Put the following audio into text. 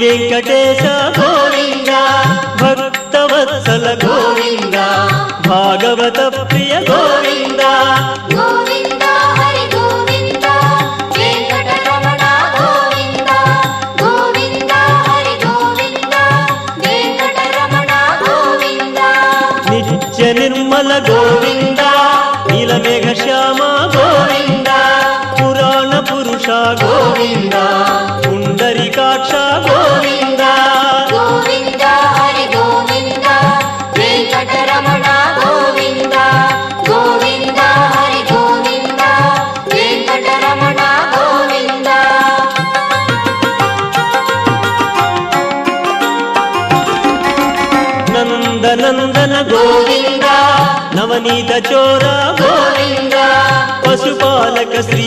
వెంకటేశ గోవింద భక్తవత్సల గోవింద భాగవత ప్రియ గోవింద గోవింద హరి గోవింద వెంకటరమణ గోవింద గోవింద హరి గోవింద వెంకటరమణ గోవింద నిత్య నిర్మల గోవింద నీలమేఘ శ్యామ గోవింద పురాణ పురుష గోవింద పుండరీకాక్ష గోవింద గోవింద హరి గోవింద వెంకటరమణ గోవింద గోవింద హరి గోవింద వెంకటరమణ గోవింద నందనందన గోవింద నవనీత చోర గోవింద పశుపాలక శ్రీ